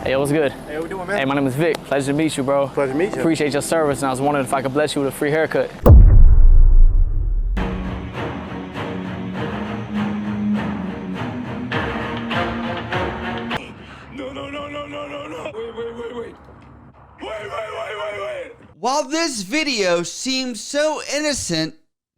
Hey, what's good? Hey, what we doing, man? Hey, my name is Vic. Pleasure to meet you, bro. Pleasure to meet you. Appreciate your service, and I was wondering if I could bless you with a free haircut. Wait. While this video seems so innocent,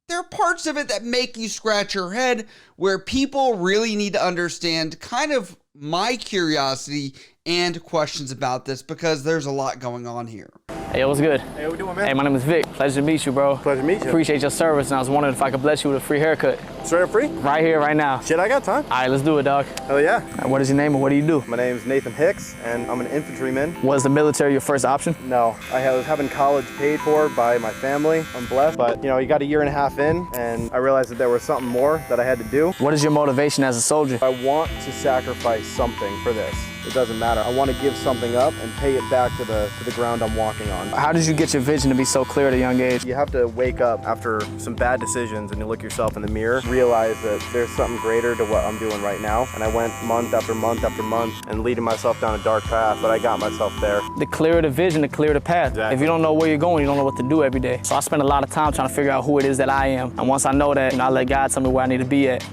there are parts of it that make you scratch your head where people really need to understand kind of my curiosity and questions about this because there's a lot going on here. Hey, what's good? Hey, what we doing, man? Hey, my name is Vic. Pleasure to meet you, bro. Pleasure to meet you. Appreciate your service, and I was wondering if I could bless you with a free haircut. Straight up free? Right here, right now. Shit, I got time. All right, let's do it, dog. Hell yeah. What is your name and what do you do? My name's Nathan Hicks, and I'm an infantryman. Was the military your first option? No, I was having college paid for by my family. I'm blessed, but you got a year and a half in, and I realized that there was something more that I had to do. What is your motivation as a soldier? I want to sacrifice something for this. It doesn't matter. I want to give something up and pay it back to the ground I'm walking on. How did you get your vision to be so clear at a young age? You have to wake up after some bad decisions and you look yourself in the mirror, realize that there's something greater to what I'm doing right now. And I went month after month after month and leading myself down a dark path, but I got myself there. The clearer the vision, the clearer the path. Exactly. If you don't know where you're going, you don't know what to do every day. So I spend a lot of time trying to figure out who it is that I am. And once I know that, I let God tell me where I need to be at.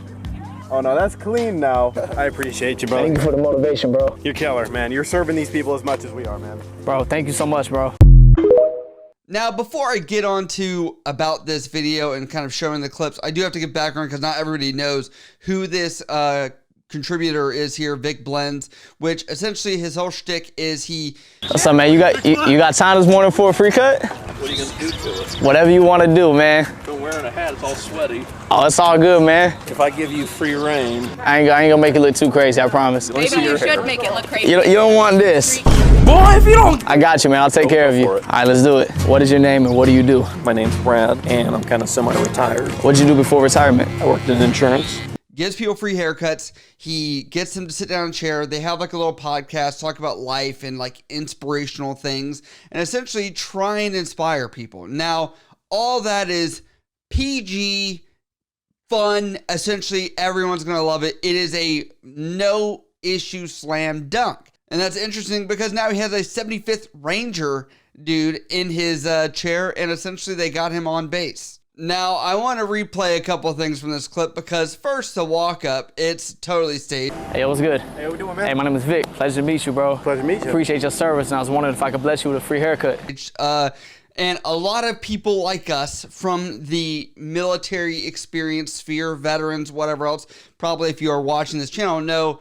Oh no, that's clean now. I appreciate you, bro. Thank you for the motivation, bro. You're killer, man. You're serving these people as much as we are, man. Bro, thank you so much, bro. Now, before I get on to about this video and kind of showing the clips, I do have to give background because not everybody knows who this contributor is here, Vic Blends, which essentially his whole shtick is What's up, man? You got time this morning for a free cut? What are you gonna do to it? Whatever you want to do, man. Been wearing a hat, it's all sweaty. Oh, it's all good, man. If I give you free reign, I ain't gonna make it look too crazy, I promise. Maybe you should make it look crazy. You don't want this. boy, if you don't. I got you, man. I'll take care of you. All right, let's do it. What is your name and what do you do? My name's Brad, and I'm kind of semi-retired. What did you do before retirement? I worked in insurance. gives people free haircuts. He gets them to sit down in a chair. They have like a little podcast, talk about life and like inspirational things, and essentially try and inspire people. Now, all that is PG, fun. Essentially, everyone's going to love it. It is a no issue slam dunk. And that's interesting because now he has a 75th Ranger dude in his chair, and essentially they got him on base. Now, I want to replay a couple of things from this clip because first, the walk-up, it's totally staged. Hey, what's good? Hey, what we doing, man? Hey, my name is Vic. Pleasure to meet you, bro. Pleasure to meet you. Appreciate your service, and I was wondering if I could bless you with a free haircut. And a lot of people like us from the military experience sphere, veterans, whatever else, probably if you are watching this channel, know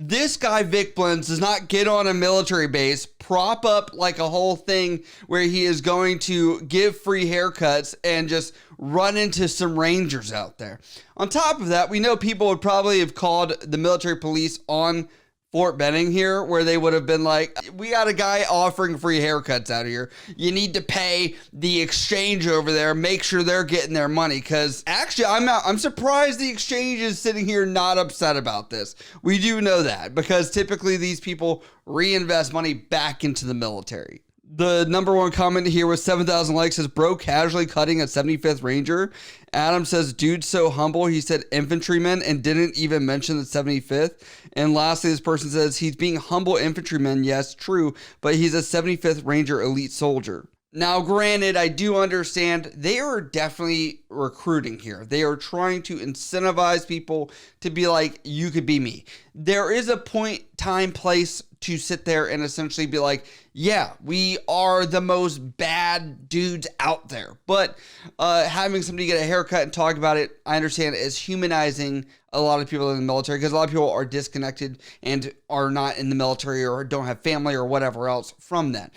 this guy, Vic Blends, does not get on a military base, prop up like a whole thing where he is going to give free haircuts and just run into some Rangers out there. On top of that, we know people would probably have called the military police on Fort Benning here, where they would have been like, we got a guy offering free haircuts out here. You need to pay the exchange over there. Make sure they're getting their money. Because actually, I'm surprised the exchange is sitting here not upset about this. We do know that because typically these people reinvest money back into the military. The number one comment here with 7,000 likes says, bro casually cutting a 75th Ranger. Adam says, dude so humble. He said infantryman and didn't even mention the 75th. And lastly, this person says, he's being humble infantryman. Yes, true. But he's a 75th Ranger elite soldier. Now, granted, I do understand they are definitely recruiting here. They are trying to incentivize people to be like, you could be me. There is a point, time, place to sit there and essentially be like, yeah, we are the most bad dudes out there. But having somebody get a haircut and talk about it, I understand is humanizing a lot of people in the military because a lot of people are disconnected and are not in the military or don't have family or whatever else from that.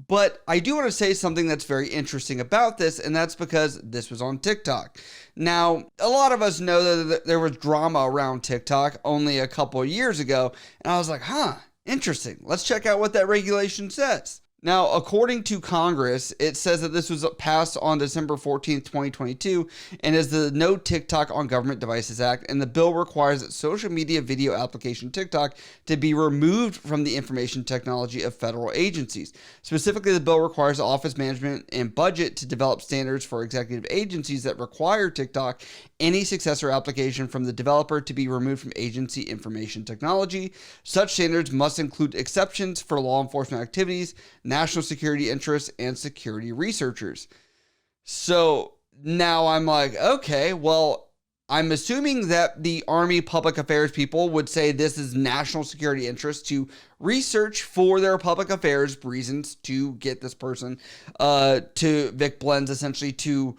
But I do want to say something that's very interesting about this, and that's because this was on TikTok. Now, a lot of us know that there was drama around TikTok only a couple of years ago, and I was like, interesting. Let's check out what that regulation says. Now, according to Congress, it says that this was passed on December 14th, 2022, and is the No TikTok on Government Devices Act, and the bill requires that social media video application TikTok to be removed from the information technology of federal agencies. Specifically, the bill requires the Office Management and Budget to develop standards for executive agencies that require TikTok any successor application from the developer to be removed from agency information technology. Such standards must include exceptions for law enforcement activities, national security interests, and security researchers. So now I'm like, okay, well, I'm assuming that the Army public affairs people would say this is national security interest to research for their public affairs reasons to get this person to Vic Blends, essentially to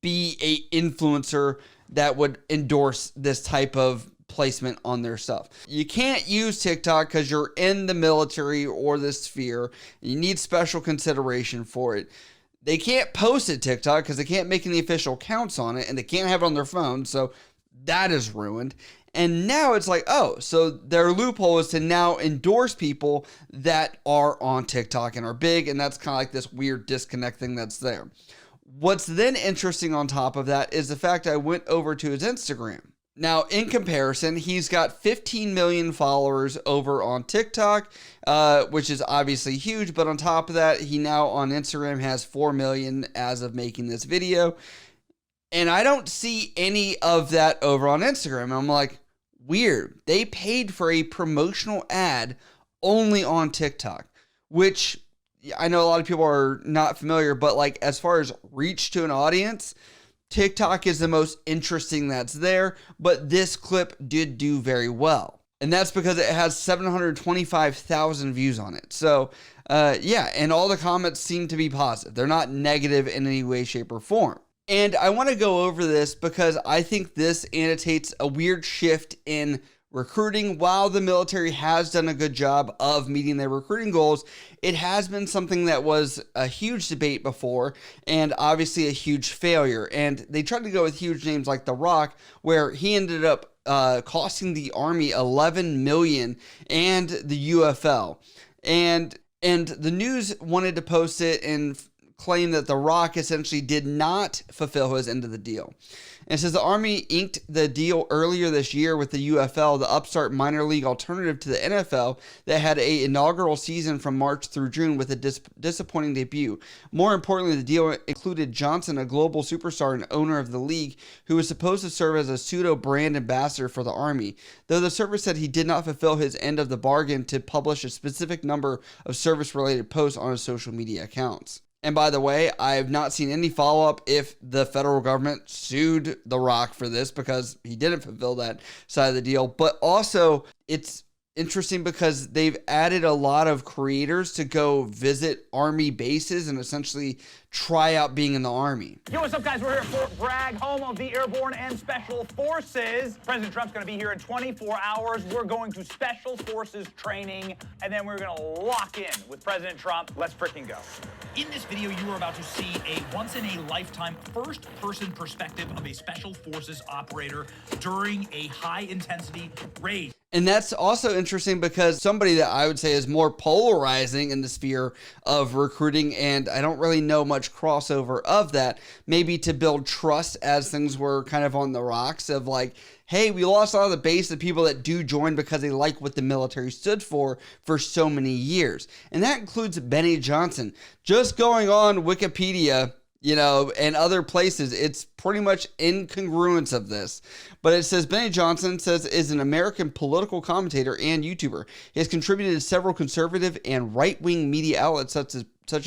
be a influencer that would endorse this type of placement on their stuff. You can't use TikTok because you're in the military or the sphere. You need special consideration for it. They can't post at TikTok because they can't make any official accounts on it, and they can't have it on their phone, so that is ruined. And now it's like, oh, so their loophole is to now endorse people that are on TikTok and are big, and that's kind of like this weird disconnect thing that's there. What's then interesting on top of that is the fact I went over to his Instagram. Now, in comparison, he's got 15 million followers over on TikTok, which is obviously huge. But on top of that, he now on Instagram has 4 million as of making this video. And I don't see any of that over on Instagram. I'm like, weird. They paid for a promotional ad only on TikTok, which I know a lot of people are not familiar, but like as far as reach to an audience, TikTok is the most interesting that's there, but this clip did do very well. And that's because it has 725,000 views on it. So, yeah, and all the comments seem to be positive. They're not negative in any way, shape, or form. And I want to go over this because I think this annotates a weird shift in recruiting. While the military has done a good job of meeting their recruiting goals, it has been something that was a huge debate before and obviously a huge failure. And they tried to go with huge names like The Rock, where he ended up costing the Army $11 million and the UFL. And the news wanted to post it and claim that The Rock essentially did not fulfill his end of the deal. And it says the Army inked the deal earlier this year with the UFL, the upstart minor league alternative to the NFL that had an inaugural season from March through June with a disappointing debut. More importantly, the deal included Johnson, a global superstar and owner of the league, who was supposed to serve as a pseudo brand ambassador for the Army. Though the service said he did not fulfill his end of the bargain to publish a specific number of service-related posts on his social media accounts. And by the way, I have not seen any follow-up if the federal government sued The Rock for this because he didn't fulfill that side of the deal. But also, it's interesting because they've added a lot of creators to go visit Army bases and essentially try out being in the Army. Yo, what's up, guys? We're here at Fort Bragg, home of the Airborne and Special Forces. President Trump's going to be here in 24 hours. We're going to Special Forces training, and then we're going to lock in with President Trump. Let's freaking go. In this video, you are about to see a once-in-a-lifetime first-person perspective of a Special Forces operator during a high-intensity raid. And that's also interesting because somebody that I would say is more polarizing in the sphere of recruiting, and I don't really know much crossover of that, maybe to build trust as things were kind of on the rocks of like, hey, we lost a lot of the base of people that do join because they like what the military stood for so many years. And that includes Benny Johnson. Just going on Wikipedia, you know, and other places, it's pretty much incongruence of this. But it says Benny Johnson is an American political commentator and YouTuber. He has contributed to several conservative and right-wing media outlets such as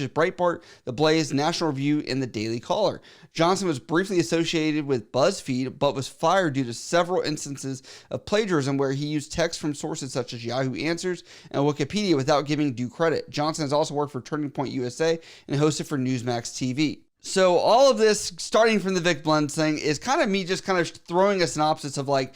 Breitbart, The Blaze, National Review, and The Daily Caller. Johnson was briefly associated with BuzzFeed, but was fired due to several instances of plagiarism where he used text from sources such as Yahoo Answers and Wikipedia without giving due credit. Johnson has also worked for Turning Point USA and hosted for Newsmax TV. So all of this, starting from the Vic Blends thing, is kind of me just kind of throwing a synopsis of like,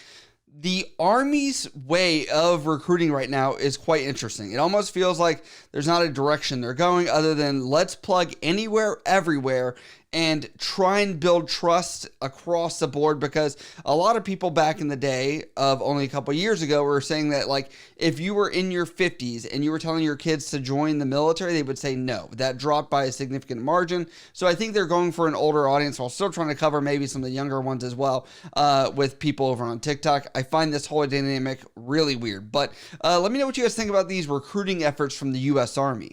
the Army's way of recruiting right now is quite interesting. It almost feels like there's not a direction they're going other than let's plug anywhere, everywhere, and try and build trust across the board, because a lot of people back in the day of only a couple years ago were saying that, like, if you were in your 50s and you were telling your kids to join the military, they would say no. That dropped by a significant margin. So I think they're going for an older audience while still trying to cover maybe some of the younger ones as well, with people over on TikTok. I find this whole dynamic really weird. But let me know what you guys think about these recruiting efforts from the U.S. Army.